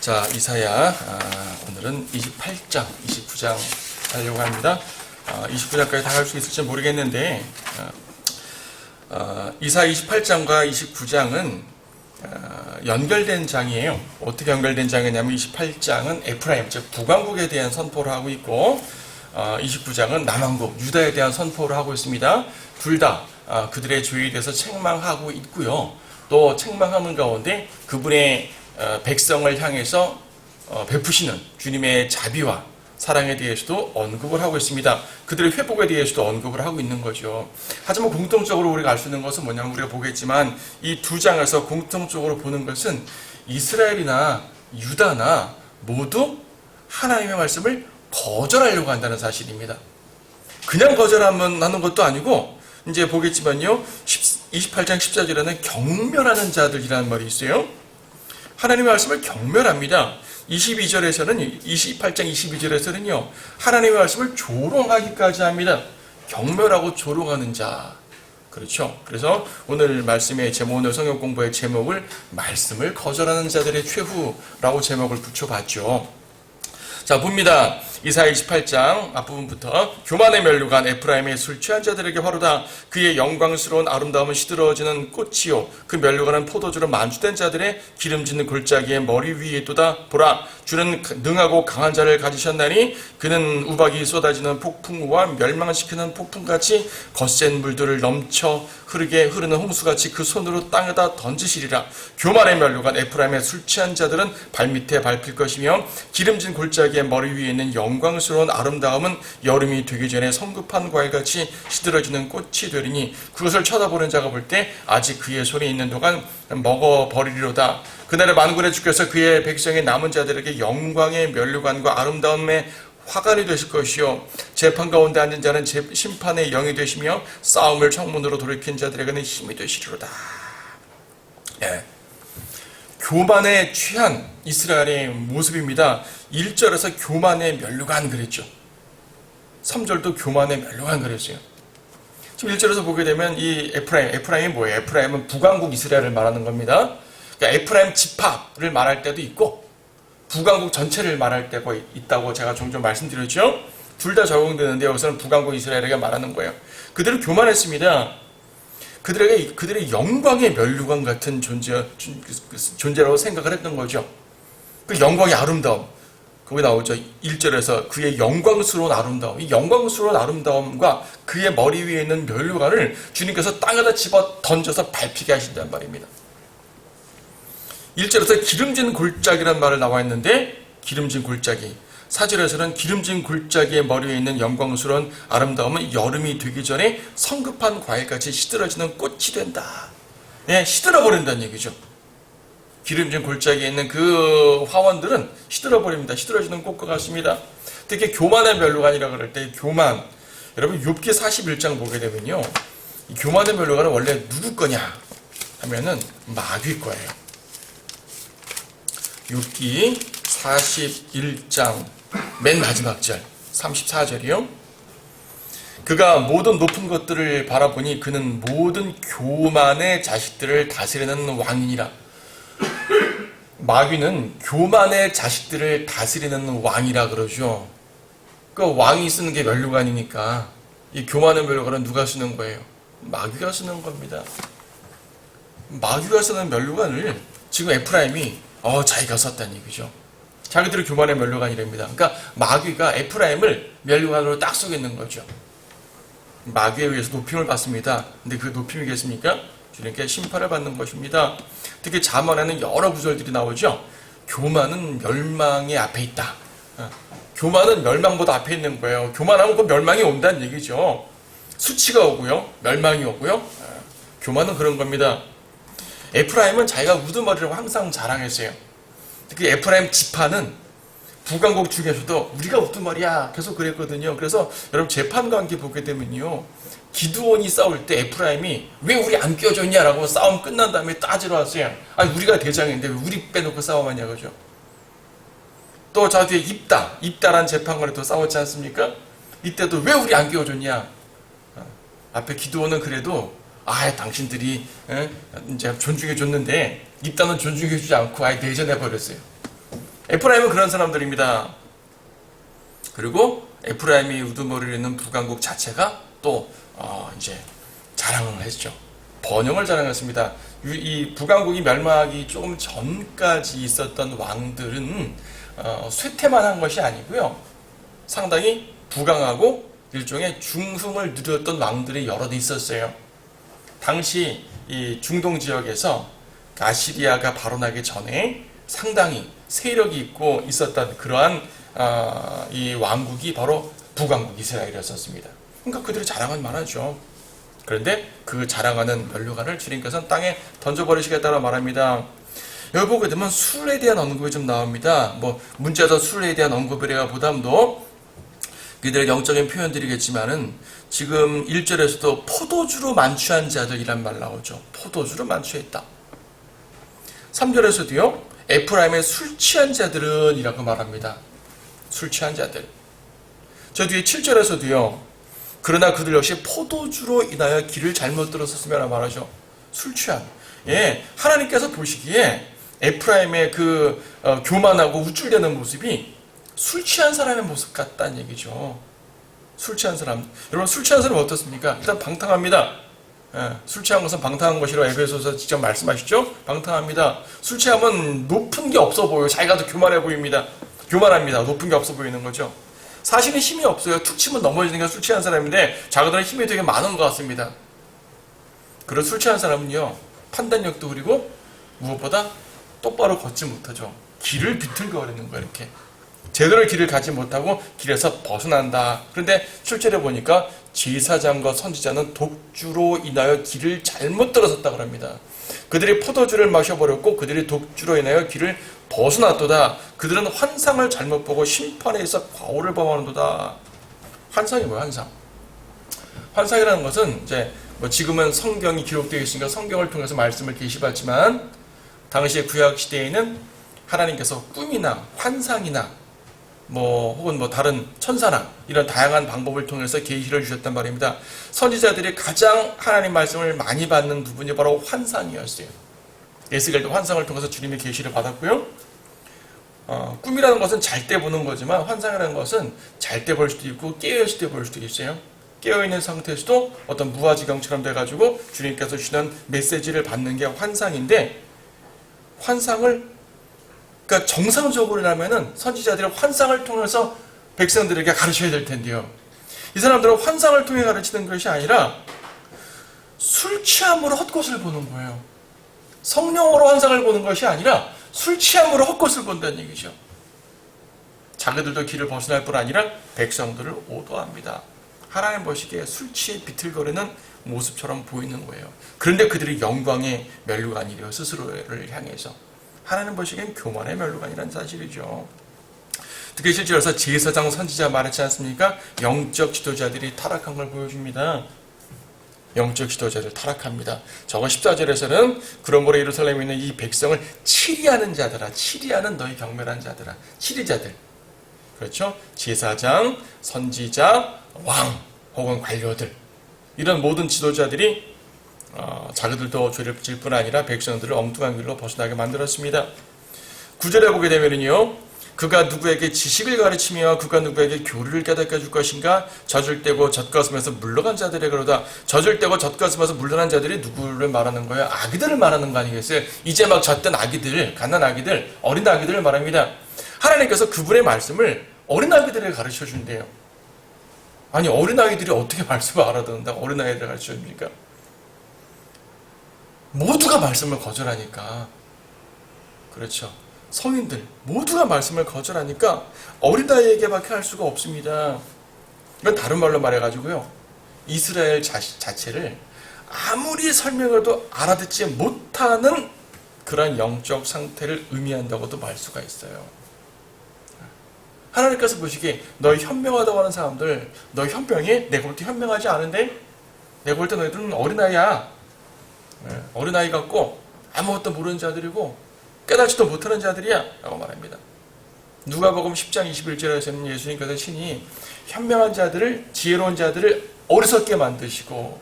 자, 이사야, 오늘은 28장, 29장 하려고 합니다. 29장까지 다 할 수 있을지 모르겠는데, 이사야 28장과 29장은 연결된 장이에요. 어떻게 연결된 장이냐면 28장은 에프라임, 즉 북왕국에 대한 선포를 하고 있고, 29장은 남왕국, 유다에 대한 선포를 하고 있습니다. 둘 다 그들의 죄에 대해서 책망하고 있고요. 또 책망하는 가운데 그분의 백성을 향해서 베푸시는 주님의 자비와 사랑에 대해서도 언급을 하고 있습니다. 그들의 회복에 대해서도 언급을 하고 있는 거죠. 하지만 공통적으로 우리가 알 수 있는 것은 뭐냐면 우리가 보겠지만 이 두 장에서 공통적으로 보는 것은 이스라엘이나 유다나 모두 하나님의 말씀을 거절하려고 한다는 사실입니다. 그냥 거절하는 것도 아니고 이제 보겠지만요. 28장 14절에는 경멸하는 자들이라는 말이 있어요. 하나님의 말씀을 경멸합니다. 28장 22절에서는요. 하나님의 말씀을 조롱하기까지 합니다. 경멸하고 조롱하는 자. 그렇죠. 그래서 오늘 말씀의 제목, 오늘 성경 공부의 제목을 말씀을 거절하는 자들의 최후라고 제목을 붙여봤죠. 자, 봅니다. 이사야 28장 앞부분부터 교만의 면류관 에프라임의 술 취한 자들에게 화로다. 그의 영광스러운 아름다움은 시들어지는 꽃이요 그 면류관은 포도주로 만주된 자들의 기름짓는 골짜기의 머리 위에 있도다. 보라, 주는 능하고 강한 자를 가지셨나니 그는 우박이 쏟아지는 폭풍우와 멸망시키는 폭풍같이 거센 물들을 넘쳐 흐르는 홍수같이 그 손으로 땅에다 던지시리라. 교만의 면류관 에프라임의 술 취한 자들은 발밑에 밟힐 것이며 기름진 골짜기의 머리 위에 있는 영광스러운 아름다움은 여름이 되기 전에 성급한 과일같이 시들어지는 꽃이 되리니 그것을 쳐다보는 자가 볼 때 아직 그의 손에 있는 동안 먹어버리리로다. 그날에 만군의 주께서 그의 백성의 남은 자들에게 영광의 면류관과 아름다움의 화관이 되실 것이요 재판 가운데 앉은 자는 심판의 영이 되시며 싸움을 청문으로 돌이킨 자들에게는 힘이 되시리로다. 예. 교만에 취한 이스라엘의 모습입니다. 1절에서 교만의 면류관 그랬죠. 3절도 교만의 면류관 그랬어요. 지금 1절에서 보게 되면 이 에프라임이 뭐예요? 에프라임은 북왕국 이스라엘을 말하는 겁니다. 그러니까 에프라임 지파를 말할 때도 있고 북왕국 전체를 말할 때가 있다고 제가 종종 말씀드렸죠. 둘 다 적용되는데 여기서는 북왕국 이스라엘에게 말하는 거예요. 그들은 교만했습니다. 그들의 영광의 면류관 같은 존재라고 생각을 했던 거죠. 그 영광의 아름다움. 거기 나오죠. 1절에서 그의 영광스러운 아름다움. 이 영광스러운 아름다움과 그의 머리 위에 있는 면류관을 주님께서 땅에다 집어 던져서 밟히게 하신단 말입니다. 1절에서 기름진 골짜기란 말을 나와 있는데 기름진 골짜기. 4절에서는 기름진 골짜기의 머리 위에 있는 영광스러운 아름다움은 여름이 되기 전에 성급한 과일같이 시들어지는 꽃이 된다. 예, 시들어버린다는 얘기죠. 기름진 골짜기에 있는 그 화원들은 시들어버립니다. 시들어지는 꽃과 같습니다. 특히 교만의 면류관이라고 그럴 때 교만. 여러분 욥기 41장 보게 되면요. 이 교만의 면류관은 원래 누구 거냐 하면은 마귀 거예요. 욥기 41장 맨 마지막 절 34절이요. 그가 모든 높은 것들을 바라보니 그는 모든 교만의 자식들을 다스리는 왕이니라. 마귀는 교만의 자식들을 다스리는 왕이라 그러죠. 그 왕이 쓰는 게 면류관이니까 이 교만의 면류관은 누가 쓰는 거예요? 마귀가 쓰는 겁니다. 마귀가 쓰는 면류관을 지금 에프라임이 자기가 썼다는 얘기죠. 자기들이 교만의 면류관이랍니다. 그러니까 마귀가 에프라임을 면류관으로 딱 쏘겠는 거죠. 마귀에 의해서 높임을 받습니다. 근데 그 높임이겠습니까? 주님께 심판을 받는 것입니다. 특히 잠언에는 여러 구절들이 나오죠. 교만은 멸망의 앞에 있다. 교만은 멸망보다 앞에 있는 거예요. 교만하면 그 멸망이 온다는 얘기죠. 수치가 오고요. 멸망이 오고요. 교만은 그런 겁니다. 에프라임은 자기가 우두머리라고 항상 자랑했어요. 특히 에프라임 지파는 북왕국 중에서도 우리가 우두머리야 계속 그랬거든요. 그래서 여러분 재판과 함께 보게 되면요. 기드온이 싸울 때 에프라임이 왜 우리 안 껴줬냐라고 싸움 끝난 다음에 따지러 왔어요. 아니 우리가 대장인데 왜 우리 빼놓고 싸움하냐 그죠. 또 저 뒤에 입다란 재판관에 또 싸웠지 않습니까? 이때도 왜 우리 안 끼워줬냐. 앞에 기드온은 그래도 당신들이 이제 존중해 줬는데 입단은 존중해 주지 않고 아예 내전해 버렸어요. 에프라임은 그런 사람들입니다. 그리고 에프라임이 우두머리를 있는 북왕국 자체가 또 이제 자랑을 했죠. 번영을 자랑했습니다. 이 북왕국이 멸망하기 조금 전까지 있었던 왕들은 쇠퇴만 한 것이 아니고요. 상당히 부강하고 일종의 중흥을 누렸던 왕들이 여럿 있었어요. 당시 이 중동 지역에서 아시리아가 발원하기 전에 상당히 세력이 있고 있었던 그러한 이 왕국이 바로 북왕국 이스라엘이었습니다. 그러니까 그들이 자랑할 만하죠. 그런데 그 자랑하는 면류관을 주님께서는 땅에 던져버리시겠다고 말합니다. 여기 보게 되면 술에 대한 언급이 좀 나옵니다. 문자도 술에 대한 언급이라 보담도 그들의 영적인 표현들이겠지만은 지금 1절에서도 포도주로 만취한 자들이란 말 나오죠. 포도주로 만취했다. 3절에서도요. 에프라임의 술 취한 자들은 이라고 말합니다. 술 취한 자들. 저 뒤에 7절에서도요. 그러나 그들 역시 포도주로 인하여 길을 잘못 들었었으면 말하죠. 술 취한. 예, 하나님께서 보시기에 에프라임의 그 교만하고 우쭐대는 모습이 술 취한 사람의 모습 같다는 얘기죠. 술 취한 사람. 여러분 술 취한 사람은 어떻습니까? 일단 방탕합니다. 예, 술 취한 것은 방탕한 것이라고 에베소서 직접 말씀하시죠? 방탕합니다. 술 취하면 높은 게 없어 보여요. 자기가 더 교만해 보입니다. 교만합니다. 높은 게 없어 보이는 거죠. 사실은 힘이 없어요. 툭 치면 넘어지는 게 술 취한 사람인데 자기들은 힘이 되게 많은 것 같습니다. 그런 술 취한 사람은요. 판단력도 그리고 무엇보다 똑바로 걷지 못하죠. 길을 비틀거리는 거예요. 이렇게. 제대로 길을 가지 못하고 길에서 벗어난다. 그런데 실제로 보니까 제사장과 선지자는 독주로 인하여 길을 잘못 들어섰다고 합니다. 그들이 포도주를 마셔버렸고 그들이 독주로 인하여 길을 벗어났도다. 그들은 환상을 잘못 보고 심판에 있어 과오를 범하는도다. 환상이 뭐야, 환상? 환상이라는 것은 이제 지금은 성경이 기록되어 있으니까 성경을 통해서 말씀을 계시받지만 당시의 구약 시대에는 하나님께서 꿈이나 환상이나 혹은 다른 천사나 이런 다양한 방법을 통해서 계시를 주셨단 말입니다. 선지자들이 가장 하나님 말씀을 많이 받는 부분이 바로 환상이었어요. 에스겔도 환상을 통해서 주님의 계시를 받았고요. 꿈이라는 것은 잘 때 보는 거지만 환상이라는 것은 잘 때 볼 수도 있고 깨어있을 때 볼 수도 있어요. 깨어있는 상태에서도 어떤 무아지경처럼 돼가지고 주님께서 주시는 메시지를 받는 게 환상인데 환상을 그러니까 정상적으로라면은 선지자들이 환상을 통해서 백성들에게 가르쳐야 될 텐데요. 이 사람들은 환상을 통해 가르치는 것이 아니라 술 취함으로 헛것을 보는 거예요. 성령으로 환상을 보는 것이 아니라 술 취함으로 헛것을 본다는 얘기죠. 자기들도 길을 벗어날 뿐 아니라 백성들을 오도합니다. 하나님 보시기에 술 취해 비틀거리는 모습처럼 보이는 거예요. 그런데 그들이 영광의 면류관이래요. 스스로를 향해서. 하나님 보시기엔 교만의 면류관이라는 사실이죠. 특히 실제로서 제사장 선지자 말했지 않습니까? 영적 지도자들이 타락한 걸 보여줍니다. 영적 지도자들 타락합니다. 저거 14절에서는 그러므로 예루살렘에 있는 이 백성을 치리하는 자들아, 치리하는 너희 경멸한 자들아, 치리자들. 그렇죠? 제사장, 선지자, 왕 혹은 관료들 이런 모든 지도자들이 자기들도 죄를 질 뿐 아니라 백성들을 엉뚱한 길로 벗어나게 만들었습니다. 9절에 보게 되면요. 그가 누구에게 지식을 가르치며 그가 누구에게 교리를 깨닫게 해줄 것인가? 젖을 떼고 젖가슴에서 물러간 자들의 그러다. 젖을 떼고 젖가슴에서 물러난 자들이 누구를 말하는 거예요? 아기들을 말하는 거 아니겠어요? 이제 막 젖된 아기들, 갓난 아기들, 어린 아기들을 말합니다. 하나님께서 그분의 말씀을 어린 아기들에게 가르쳐 준대요. 아니 어린 아이들이 어떻게 말씀을 알아듣는다고 어린 아이들을 가르쳐 줍니까? 모두가 말씀을 거절하니까. 그렇죠. 성인들 모두가 말씀을 거절하니까 어린아이에게밖에 할 수가 없습니다. 이건 다른 말로 말해가지고요. 이스라엘 자체를 아무리 설명해도 알아듣지 못하는 그런 영적 상태를 의미한다고도 말 수가 있어요. 하나님께서 보시기에 너 현명하다고 하는 사람들 너 현명해? 내가 볼 때 현명하지 않은데? 내가 볼 때 너희들은 어린아이야. 어린아이 같고 아무것도 모르는 자들이고 깨닫지도 못하는 자들이야 라고 말합니다. 누가복음 10장 21절에서는 예수님께서 친히 현명한 자들을 지혜로운 자들을 어리석게 만드시고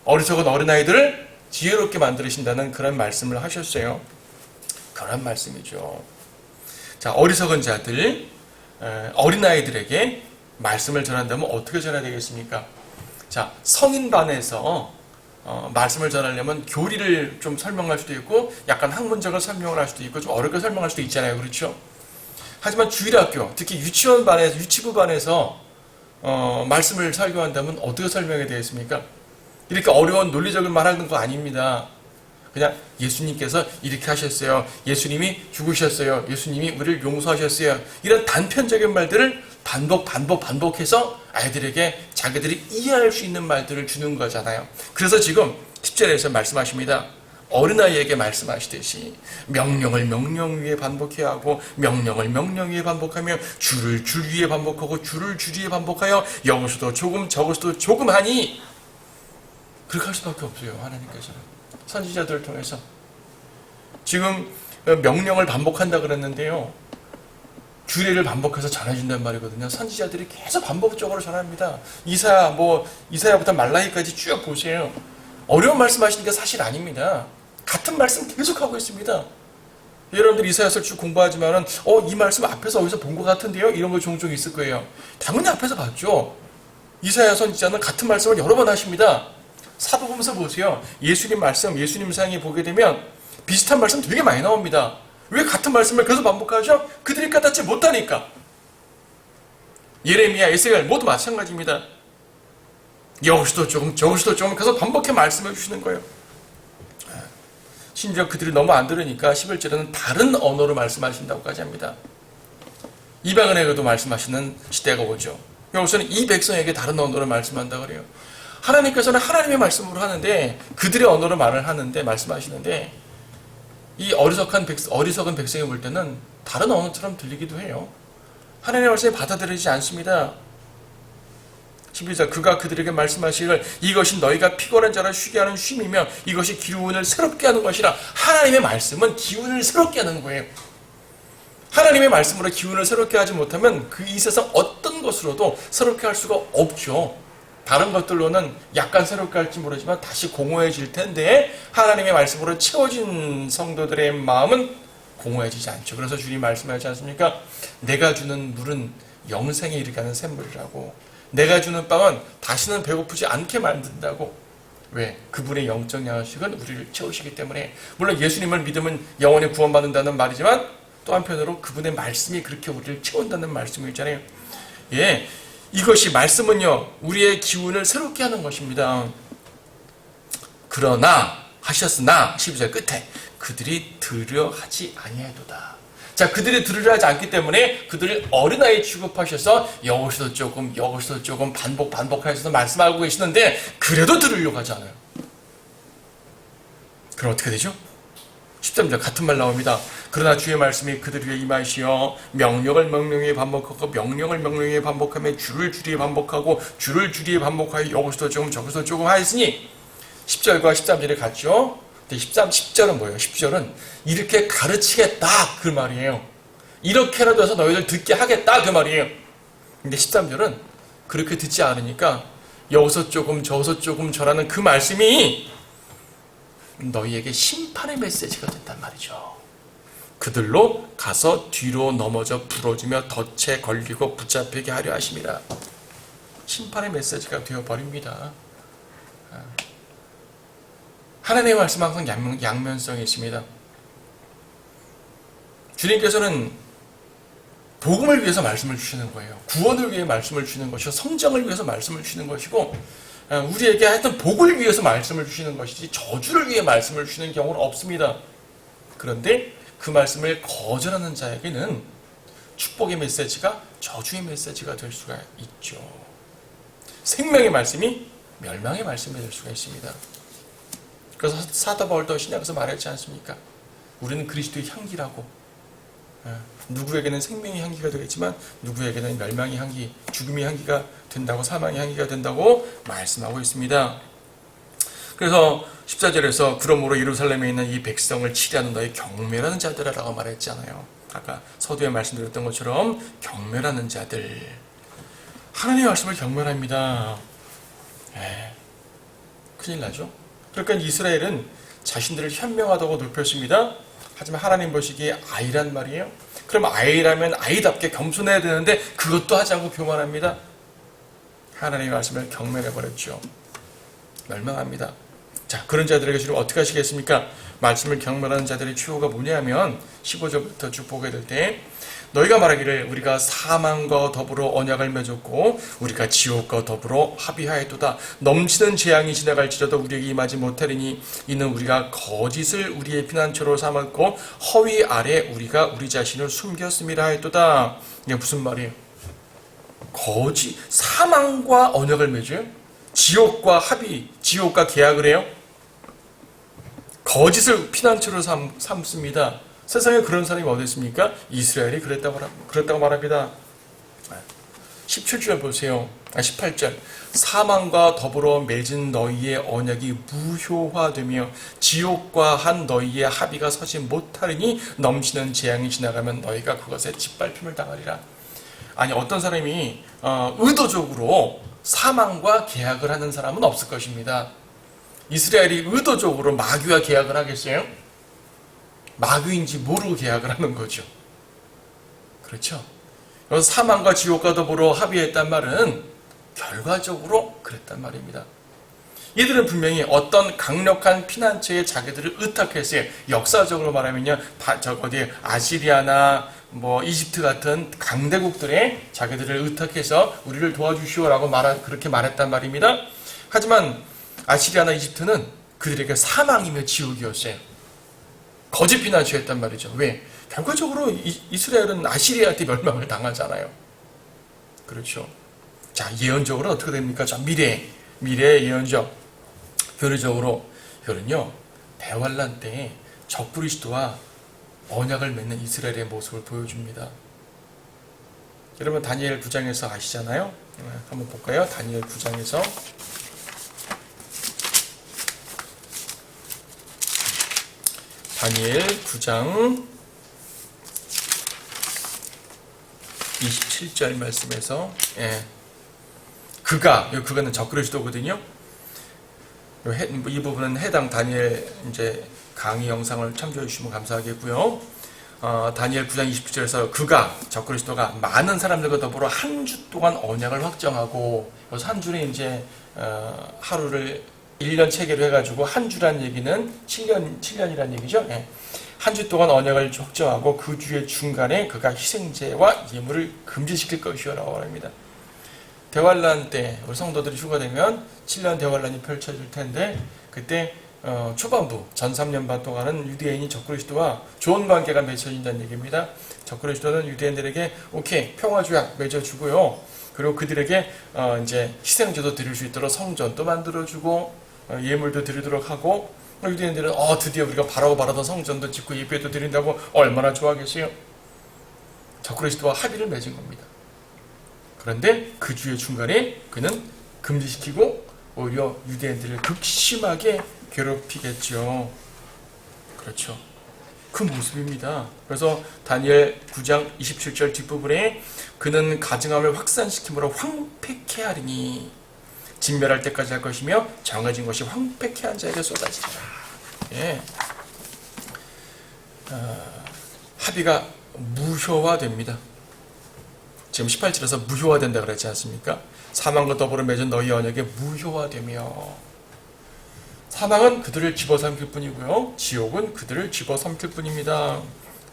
어리석은 어린아이들을 지혜롭게 만드신다는 그런 말씀을 하셨어요. 그런 말씀이죠. 자, 어리석은 자들, 어린아이들에게 말씀을 전한다면 어떻게 전해야 되겠습니까? 자, 성인반에서 말씀을 전하려면 교리를 좀 설명할 수도 있고 약간 학문적으로 설명을 할 수도 있고 좀 어렵게 설명할 수도 있잖아요. 그렇죠? 하지만 주일학교, 특히 유치원반에서, 유치부반에서 말씀을 설교한다면 어떻게 설명해야 되겠습니까? 이렇게 어려운 논리적인 말하는 거 아닙니다. 그냥 예수님께서 이렇게 하셨어요. 예수님이 죽으셨어요. 예수님이 우리를 용서하셨어요. 이런 단편적인 말들을 반복해서 아이들에게 자기들이 이해할 수 있는 말들을 주는 거잖아요. 그래서 지금 10절에서 말씀하십니다. 어린아이에게 말씀하시듯이 명령을 명령 위에 반복해야 하고 명령을 명령 위에 반복하며 줄을 줄 위에 반복하고 줄을 줄 위에 반복하여 여기서도 조금 저기서도 조금 하니 그렇게 할 수밖에 없어요. 하나님께서는 선지자들을 통해서 지금 명령을 반복한다 그랬는데요. 규례를 반복해서 전해준단 말이거든요. 선지자들이 계속 반복적으로 전합니다. 이사야부터 말라기까지 쭉 보세요. 어려운 말씀하시는 게 사실 아닙니다. 같은 말씀 계속하고 있습니다. 여러분들 이사야서를 쭉 공부하지만은 이 말씀 앞에서 어디서 본 것 같은데요? 이런 거 종종 있을 거예요. 당연히 앞에서 봤죠. 이사야 선지자는 같은 말씀을 여러 번 하십니다. 사도보면서 보세요. 예수님 말씀, 예수님 상에 보게 되면 비슷한 말씀 되게 많이 나옵니다. 왜 같은 말씀을 계속 반복하죠? 그들이 깨닫지 못하니까. 예레미야, 에스겔 모두 마찬가지입니다. 여기서도 조금 저기서도 조금 계속 반복해 말씀해 주시는 거예요. 심지어 그들이 너무 안 들으니까 11절에는 다른 언어로 말씀하신다고까지 합니다. 이방인에게도 말씀하시는 시대가 오죠. 여기서는 이 백성에게 다른 언어로 말씀한다 그래요. 하나님께서는 하나님의 말씀으로 하는데 그들의 언어로 말을 하는데 말씀하시는데 이 어리석은 백성이 볼 때는 다른 언어처럼 들리기도 해요. 하나님의 말씀을 받아들이지 않습니다. 11절 그가 그들에게 말씀하시기를 이것이 너희가 피곤한 자를 쉬게 하는 쉼이며 이것이 기운을 새롭게 하는 것이라. 하나님의 말씀은 기운을 새롭게 하는 거예요. 하나님의 말씀으로 기운을 새롭게 하지 못하면 그 이 세상 어떤 것으로도 새롭게 할 수가 없죠. 다른 것들로는 약간 새롭게 할지 모르지만 다시 공허해질 텐데 하나님의 말씀으로 채워진 성도들의 마음은 공허해지지 않죠. 그래서 주님 말씀하지 않습니까? 내가 주는 물은 영생에 이르게 하는 샘물이라고. 내가 주는 빵은 다시는 배고프지 않게 만든다고. 왜? 그분의 영적 양식은 우리를 채우시기 때문에. 물론 예수님을 믿으면 영원히 구원받는다는 말이지만 또 한편으로 그분의 말씀이 그렇게 우리를 채운다는 말씀이잖아요. 예, 이것이 말씀은요 우리의 기운을 새롭게 하는 것입니다. 그러나 하셨으나 12절 끝에 그들이 들으려 하지 아니하도다. 자, 그들이 들으려 하지 않기 때문에 그들을 어린아이 취급하셔서 여기서도 조금 반복하셔서 말씀하고 계시는데 그래도 들으려고 하지 않아요. 그럼 어떻게 되죠? 13절 같은 말 나옵니다. 그러나 주의 말씀이 그들 위에 임하시어 명령을 명령에 반복하고 명령을 명령에 반복하며 줄을 줄이에 반복하고 줄을 줄이에 반복하여 여기서도 조금 저기서도 조금 하였으니 10절과 13절에 같죠. 근데 10절은 뭐예요? 10절은 이렇게 가르치겠다 그 말이에요. 이렇게라도 해서 너희들 듣게 하겠다 그 말이에요. 근데 13절은 그렇게 듣지 않으니까 여기서 조금 저기서 조금 저라는 그 말씀이 너희에게 심판의 메시지가 된단 말이죠. 그들로 가서 뒤로 넘어져 부러지며 덫에 걸리고 붙잡히게 하려 하십니다. 심판의 메시지가 되어버립니다. 하나님의 말씀은 항상 양면성이 있습니다. 주님께서는 복음을 위해서 말씀을 주시는 거예요. 구원을 위해 말씀을 주시는 것이고 성장을 위해서 말씀을 주시는 것이고 우리에게 하여튼 복을 위해서 말씀을 주시는 것이지 저주를 위해 말씀을 주시는 경우는 없습니다. 그런데 그 말씀을 거절하는 자에게는 축복의 메시지가 저주의 메시지가 될 수가 있죠. 생명의 말씀이 멸망의 말씀이 될 수가 있습니다. 그래서 사도 바울도 신약에서 말했지 않습니까? 우리는 그리스도의 향기라고. 누구에게는 생명의 향기가 되겠지만 누구에게는 멸망의 향기, 죽음의 향기가 된다고, 사망의 향기가 된다고 말씀하고 있습니다. 그래서 14절에서 그러므로 예루살렘에 있는 이 백성을 치리하는 너희 경멸하는 자들이라고 말했잖아요. 아까 서두에 말씀드렸던 것처럼 경멸하는 자들. 하나님의 말씀을 경멸합니다. 큰일 나죠. 그러니까 이스라엘은 자신들을 현명하다고 높였습니다. 하지만 하나님 보시기에 아이란 말이에요. 그럼 아이라면 아이답게 겸손해야 되는데 그것도 하지 않고 교만합니다. 하나님의 말씀을 경멸해버렸죠. 멸망합니다. 자, 그런 자들에게 주님 어떻게 하시겠습니까? 말씀을 경멸하는 자들의 추호가 뭐냐면 15절부터 쭉 보게 될 때 너희가 말하기를 우리가 사망과 더불어 언약을 맺었고 우리가 지옥과 더불어 합의하였도다. 넘치는 재앙이 지나갈지라도 우리에게 임하지 못하리니 이는 우리가 거짓을 우리의 피난처로 삼았고 허위 아래 우리가 우리 자신을 숨겼음이라 하였도다. 이게 무슨 말이에요? 거짓, 사망과 언약을 맺어요? 지옥과 합의, 지옥과 계약을 해요? 거짓을 피난처로 삼습니다. 세상에 그런 사람이 어디 있습니까? 이스라엘이 그랬다고 말합니다. 17절 보세요. 18절. 사망과 더불어 맺은 너희의 언약이 무효화되며 지옥과 한 너희의 합의가 서지 못하리니 넘치는 재앙이 지나가면 너희가 그것에 짓밟힘을 당하리라. 아니, 어떤 사람이 의도적으로 사망과 계약을 하는 사람은 없을 것입니다. 이스라엘이 의도적으로 마귀와 계약을 하겠어요? 마귀인지 모르고 계약을 하는 거죠. 그렇죠? 여기서 사망과 지옥과 더불어 합의했단 말은 결과적으로 그랬단 말입니다. 이들은 분명히 어떤 강력한 피난처에 자기들을 의탁했어요. 역사적으로 말하면요, 아시리아나 이집트 같은 강대국들에 자기들을 의탁해서 우리를 도와주시오라고 그렇게 말했단 말입니다. 하지만 아시리아나 이집트는 그들에게 사망이며 지옥이었어요. 거짓 피난처였단 말이죠. 왜? 결과적으로 이스라엘은 아시리아한테 멸망을 당하잖아요. 그렇죠. 자, 예언적으로는 어떻게 됩니까? 자, 미래의 예언적. 교리적으로는요, 대환란 때에 적그리스도와 언약을 맺는 이스라엘의 모습을 보여줍니다. 여러분, 다니엘 9장에서 아시잖아요? 한번 볼까요? 다니엘 9장에서. 다니엘 9장 27절 말씀에서, 그가는 적그리스도거든요. 이 부분은 해당 다니엘 이제 강의 영상을 참조해 주시면 감사하겠고요. 다니엘 9장 27절에서 그가, 적그리스도가 많은 사람들과 더불어 한 주 동안 언약을 확정하고, 그래서 한 주는 이제 하루를 1년 체계로 해가지고 한 주란 얘기는 7년이란 얘기죠. 한 주 동안 언약을 확정하고 그 주의 중간에 그가 희생제와 예물을 금지시킬 것이라고 말합니다. 대환란 때 우리 성도들이 휴가되면 7년 대환란이 펼쳐질 텐데, 그때 초반부 전 3년 반 동안은 유대인이 적그리스도와 좋은 관계가 맺혀진다는 얘기입니다. 적그리스도는 유대인들에게 오케이 평화조약 맺어주고요. 그리고 그들에게 이제 희생제도 드릴 수 있도록 성전도 만들어주고 예물도 드리도록 하고, 유대인들은 드디어 우리가 바라고 바라던 성전도 짓고 예배도 드린다고 얼마나 좋아하겠어요. 적그리스도와 합의를 맺은 겁니다. 그런데 그 주의 중간에 그는 금지시키고 오히려 유대인들을 극심하게 괴롭히겠죠. 그렇죠. 그 모습입니다. 그래서 다니엘 9장 27절 뒷부분에 그는 가증함을 확산시킴으로 황폐케 하리니 진멸할 때까지 할 것이며 정해진 것이 황폐케 한 자에게 쏟아지리라. 합의가 무효화됩니다. 지금 18절에서 무효화된다 그랬지 않습니까? 사망과 더불어 맺은 너희 언약에 무효화되며, 사망은 그들을 집어삼킬 뿐이고요, 지옥은 그들을 집어삼킬 뿐입니다.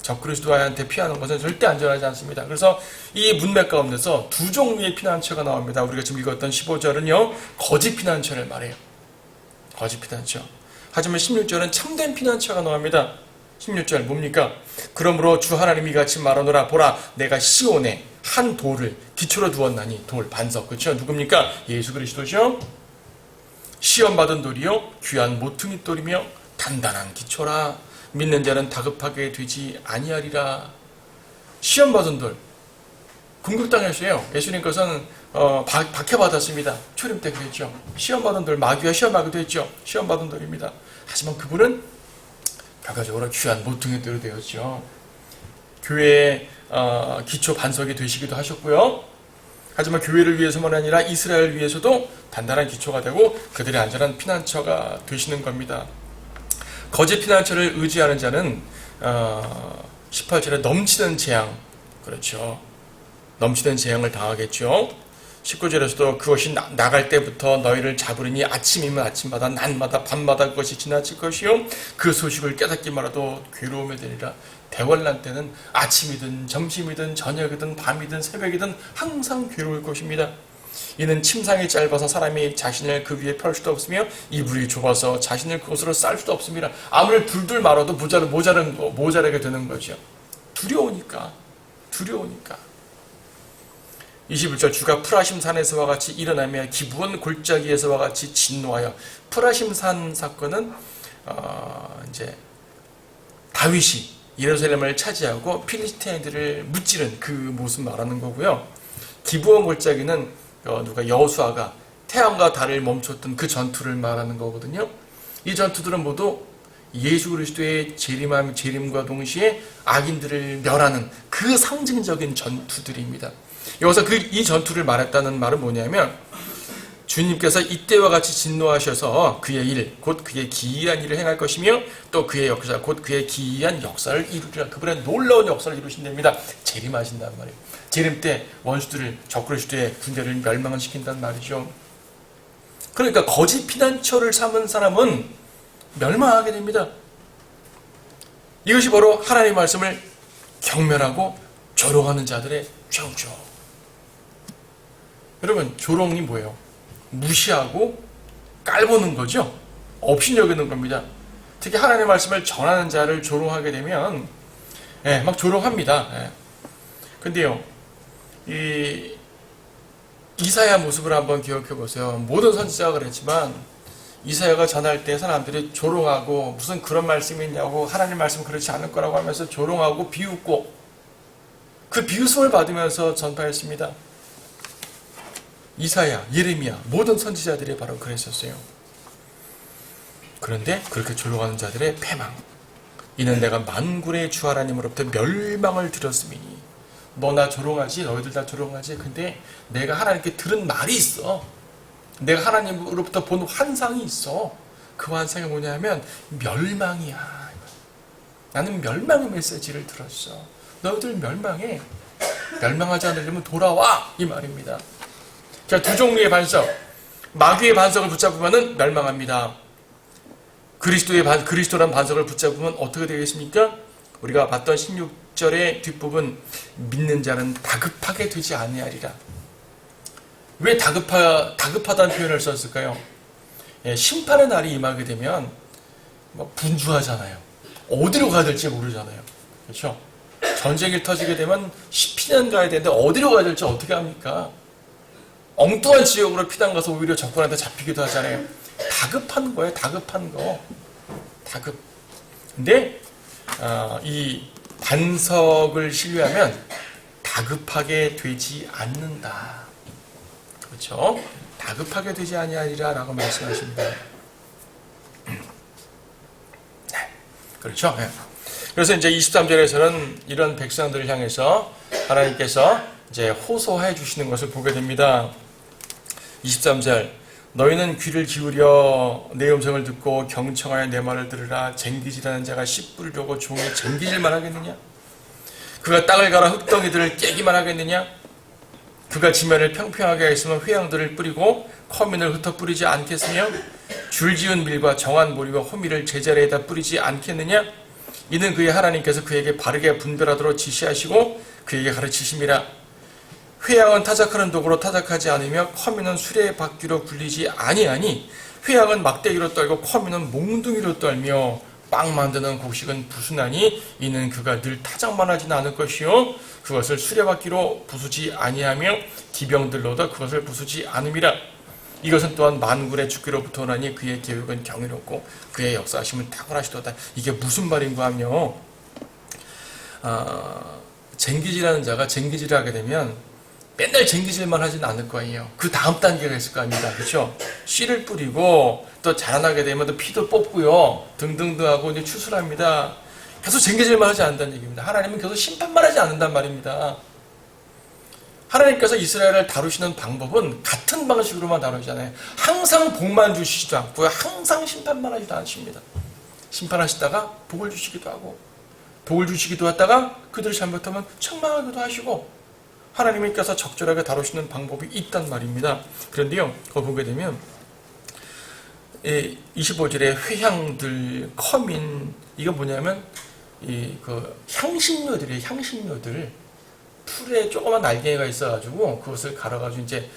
적그리스도한테 피하는 것은 절대 안전하지 않습니다. 그래서 이 문맥 가운데서 두 종류의 피난처가 나옵니다. 우리가 지금 읽었던 15절은요 거짓 피난처를 말해요. 거짓 피난처. 하지만 16절은 참된 피난처가 나옵니다. 16절 뭡니까? 그러므로 주 하나님이 같이 말하노라. 보라, 내가 시온에 한 돌을 기초로 두었나니. 돌, 반석. 그렇죠? 누굽니까? 예수 그리스도죠? 시험받은 돌이요 귀한 모퉁이 돌이며 단단한 기초라. 믿는 자는 다급하게 되지 아니하리라. 시험받은 돌. 궁극당했어요. 예수님께서는 박해받았습니다. 초림 때 그랬죠. 시험받은 돌, 마귀와 시험하기도 했죠. 시험받은 돌입니다. 하지만 그분은 결과적으로 귀한 모퉁이 돌이 되었죠. 교회의 기초 반석이 되시기도 하셨고요. 하지만 교회를 위해서만 아니라 이스라엘을 위해서도 단단한 기초가 되고 그들의 안전한 피난처가 되시는 겁니다. 거짓 피난처를 의지하는 자는 18절에 넘치는 재앙, 그렇죠. 넘치는 재앙을 당하겠죠. 19절에서도 그것이 나갈 때부터 너희를 잡으리니 아침이면 아침마다 낮마다 밤마다 그것이 지나칠 것이요 그 소식을 깨닫기 말아도 괴로움이 되리라. 대환란 때는 아침이든 점심이든 저녁이든 밤이든 새벽이든 항상 괴로울 것입니다. 이는 침상이 짧아서 사람이 자신을 그 위에 펼 수도 없으며 이불이 좁아서 자신을 그것으로 쌀 수도 없습니다. 아무리 둘둘 말아도 모자라게 되는 거죠. 두려우니까. 21절 주가 프라심산에서와 같이 일어나며 기브온 골짜기에서와 같이 진노하여. 프라심산 사건은 이제 다윗이 예루살렘을 차지하고 필리스티인들을 무찌른 그 모습 말하는 거고요. 기브온 골짜기는 여호수아가 태양과 달을 멈췄던 그 전투를 말하는 거거든요. 이 전투들은 모두 예수 그리스도의 재림과 동시에 악인들을 멸하는 그 상징적인 전투들입니다. 여기서 이 전투를 말했다는 말은 뭐냐면 주님께서 이때와 같이 진노하셔서 그의 일, 곧 그의 기이한 일을 행할 것이며 또 그의 역사, 곧 그의 기이한 역사를 이루리라. 그분의 놀라운 역사를 이루신답니다. 재림하신단 말이에요. 재림 때 원수들을, 적그리스도의 군대를 멸망을 시킨단 말이죠. 그러니까 거짓 피난처를 삼은 사람은 멸망하게 됩니다. 이것이 바로 하나님의 말씀을 경멸하고 조롱하는 자들의 죄죠. 여러분, 조롱이 뭐예요? 무시하고 깔보는 거죠. 없이 여기는 겁니다. 특히 하나님의 말씀을 전하는 자를 조롱하게 되면 막 조롱합니다. 근데요, 이사야 모습을 한번 기억해 보세요. 모든 선지자가 그랬지만 이사야가 전할 때 사람들이 조롱하고 무슨 그런 말씀이 있냐고, 하나님 말씀 그렇지 않을 거라고 하면서 조롱하고 비웃고 그 비웃음을 받으면서 전파했습니다. 이사야, 예레미야, 모든 선지자들이 바로 그랬었어요. 그런데 그렇게 조롱하는 자들의 패망. 이는 내가 만군의 주 하나님으로부터 멸망을 들었으니. 너나 조롱하지, 너희들 다 조롱하지. 근데 내가 하나님께 들은 말이 있어. 내가 하나님으로부터 본 환상이 있어. 그 환상이 뭐냐면 멸망이야. 나는 멸망의 메시지를 들었어. 너희들 멸망해. 멸망하지 않으려면 돌아와. 이 말입니다. 자, 두 종류의 반석. 마귀의 반석을 붙잡으면 멸망합니다. 그리스도란 반석을 붙잡으면 어떻게 되겠습니까? 우리가 봤던 16절의 뒷부분, 믿는 자는 다급하게 되지 아니하리라. 왜 다급하다는 표현을 썼을까요? 심판의 날이 임하게 되면 분주하잖아요. 어디로 가야 될지 모르잖아요. 그렇죠? 전쟁이 터지게 되면 피난 가야 되는데 어디로 가야 될지 어떻게 합니까? 엉뚱한 지역으로 피난 가서 오히려 적군한테 잡히기도 하잖아요. 다급한 거예요. 다급한 거. 다급. 근데 이 반석을 신뢰하면 다급하게 되지 않는다. 그렇죠? 다급하게 되지 아니하리라 라고 말씀하십니다. 네. 그렇죠? 네. 그래서 이제 23절에서는 이런 백성들을 향해서 하나님께서 이제 호소해 주시는 것을 보게 됩니다. 23절, 너희는 귀를 기울여 내 음성을 듣고 경청하여 내 말을 들으라. 쟁기질하는 자가 씨 뿌리려고 종에 쟁기질만 하겠느냐? 그가 땅을 갈아 흙덩이들을 깨기만 하겠느냐? 그가 지면을 평평하게 했으면 회양들을 뿌리고 커민을 흩어 뿌리지 않겠으며 줄지은 밀과 정한 모리와 호미를 제자리에다 뿌리지 않겠느냐? 이는 그의 하나님께서 그에게 바르게 분별하도록 지시하시고 그에게 가르치심이라. 회양은 타작하는 도구로 타작하지 않으며 커미는 수레바퀴로 굴리지 아니하니 회양은 막대기로 떨고 커미는 몽둥이로 떨며 빵 만드는 곡식은 부수나니 이는 그가 늘 타작만 하지는 않을 것이요 그것을 수레바퀴로 부수지 아니하며 기병들로도 그것을 부수지 않음이라. 이것은 또한 만군의 주께로부터 오나니 그의 계획은 경이롭고 그의 역사하심은 탁월하시도다. 이게 무슨 말인가 하며 쟁기질하는 자가 쟁기질을 하게 되면 맨날 쟁기질만 하진 않을 거예요. 그 다음 단계가 있을 거 아닙니다. 그렇죠? 씨를 뿌리고 또 자라나게 되면 또 피도 뽑고요. 등등등 하고 이제 추수합니다. 계속 쟁기질만 하지 않는다는 얘기입니다. 하나님은 계속 심판만 하지 않는단 말입니다. 하나님께서 이스라엘을 다루시는 방법은 같은 방식으로만 다루잖아요. 항상 복만 주시지도 않고요. 항상 심판만 하지도 않습니다. 심판하시다가 복을 주시기도 하고 복을 주시기도 하다가 그들이 잘못하면 책망하기도 하시고 하나님께서 적절하게 다루시는 방법이 있단 말입니다. 그런데요, 거기 보게 되면 25절에 회향들, 커민, 이거 뭐냐면 향신료들이에요. 향신료들. 풀에 조그만 알갱이가 있어가지고 그것을 갈아가지고 이제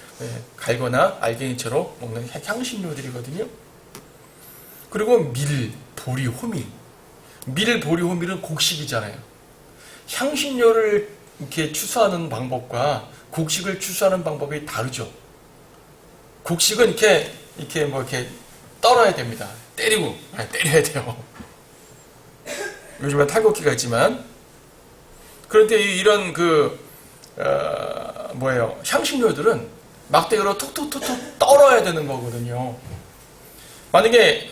갈거나 알갱이채로 먹는 향신료들이거든요. 그리고 밀, 보리, 호밀. 밀, 보리, 호밀은 곡식이잖아요. 향신료를 이렇게 추수하는 방법과 곡식을 추수하는 방법이 다르죠. 곡식은 이렇게 떨어야 됩니다. 때려야 돼요. 요즘엔 탈곡기가 있지만. 그런데 이런 향신료들은 막대기로 톡톡톡톡 떨어야 되는 거거든요. 만약에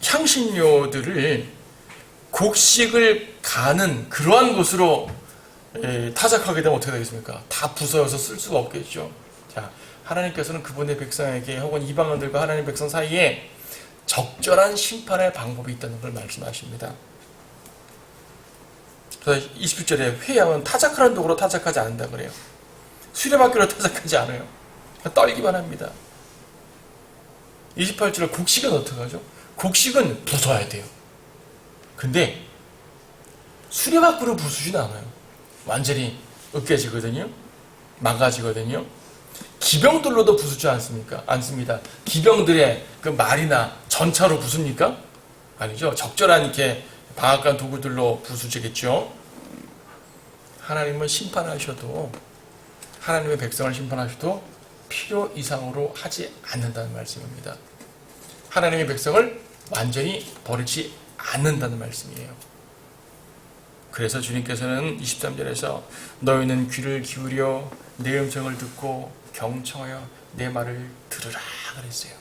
향신료들을 곡식을 가는 그러한 곳으로 타작하게 되면 어떻게 되겠습니까? 다 부서져서 쓸 수가 없겠죠. 자, 하나님께서는 그분의 백성에게 혹은 이방인들과 하나님 백성 사이에 적절한 심판의 방법이 있다는 걸 말씀하십니다. 그래서 27절에 회양은 타작하는 도구로 타작하지 않는다 그래요. 수레바퀴로 타작하지 않아요. 떨기만 합니다. 28절에 곡식은 어떻게 하죠? 곡식은 부숴야 돼요. 근데 수레바퀴로 부수진 않아요. 완전히 으깨지거든요. 망가지거든요. 기병들로도 부수지 않습니다. 기병들의 그 말이나 전차로 부숩니까? 아니죠. 적절한 이렇게 방앗간 도구들로 부수지겠죠. 하나님은 심판하셔도, 하나님의 백성을 심판하셔도 필요 이상으로 하지 않는다는 말씀입니다. 하나님의 백성을 완전히 버리지 않는다는 말씀이에요. 그래서 주님께서는 23절에서 너희는 귀를 기울여 내 음성을 듣고 경청하여 내 말을 들으라 그랬어요.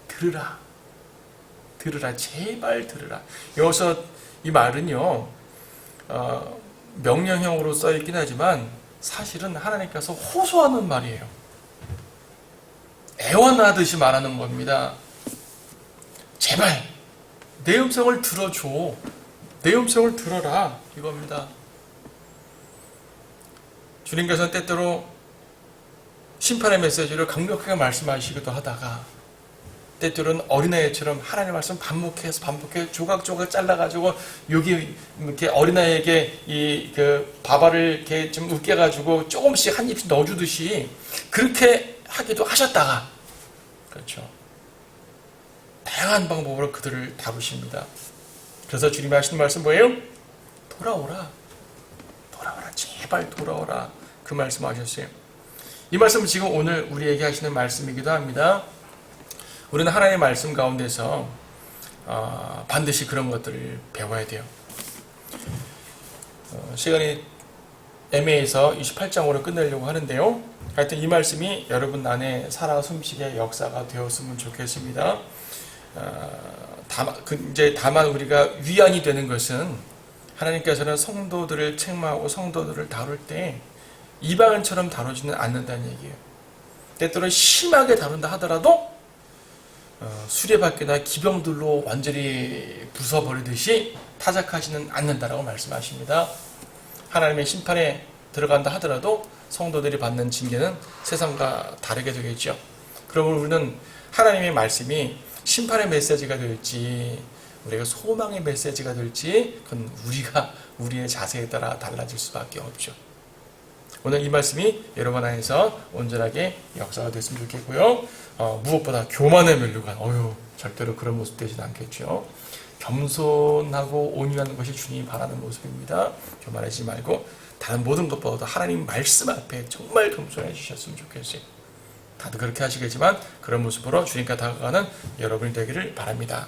들으라, 제발 들으라. 여기서 이 말은요, 명령형으로 써있긴 하지만 사실은 하나님께서 호소하는 말이에요. 애원하듯이 말하는 겁니다. 제발 내 음성을 들어줘. 내 음성을 들어라. 이겁니다. 주님께서는 때때로 심판의 메시지를 강력하게 말씀하시기도 하다가 때때로는 어린아이처럼 하나님의 말씀 반복해 조각조각 잘라가지고 여기 이렇게 어린아이에게 밥알을 이렇게 좀 으깨가지고 조금씩 한 입씩 넣어주듯이 그렇게 하기도 하셨다가, 그렇죠. 다양한 방법으로 그들을 다루십니다. 그래서 주님이 하시는 말씀 뭐예요? 돌아오라. 제발 돌아오라. 그 말씀 하셨어요. 이 말씀은 지금 오늘 우리에게 하시는 말씀이기도 합니다. 우리는 하나님의 말씀 가운데서 반드시 그런 것들을 배워야 돼요. 시간이 애매해서 28장으로 끝내려고 하는데요. 하여튼 이 말씀이 여러분 안에 살아 숨쉬게 역사가 되었으면 좋겠습니다. 다만 우리가 위안이 되는 것은 하나님께서는 성도들을 책망하고 성도들을 다룰 때 이방인처럼 다루지는 않는다는 얘기예요. 때때로 심하게 다룬다 하더라도 수레바퀴나 기병들로 완전히 부숴버리듯이 타작하지는 않는다라고 말씀하십니다. 하나님의 심판에 들어간다 하더라도 성도들이 받는 징계는 세상과 다르게 되겠죠. 그러면 우리는 하나님의 말씀이 심판의 메시지가 될지 우리가 소망의 메시지가 될지 그건 우리의 자세에 따라 달라질 수밖에 없죠. 오늘 이 말씀이 여러분 안에서 온전하게 역사가 됐으면 좋겠고요. 무엇보다 교만의 면류관, 절대로 그런 모습 되진 않겠죠. 겸손하고 온유한 것이 주님이 바라는 모습입니다. 교만하지 말고 다른 모든 것보다 하나님 말씀 앞에 정말 겸손해지셨으면 좋겠어요. 다들 그렇게 하시겠지만 그런 모습으로 주님과 다가가는 여러분이 되기를 바랍니다.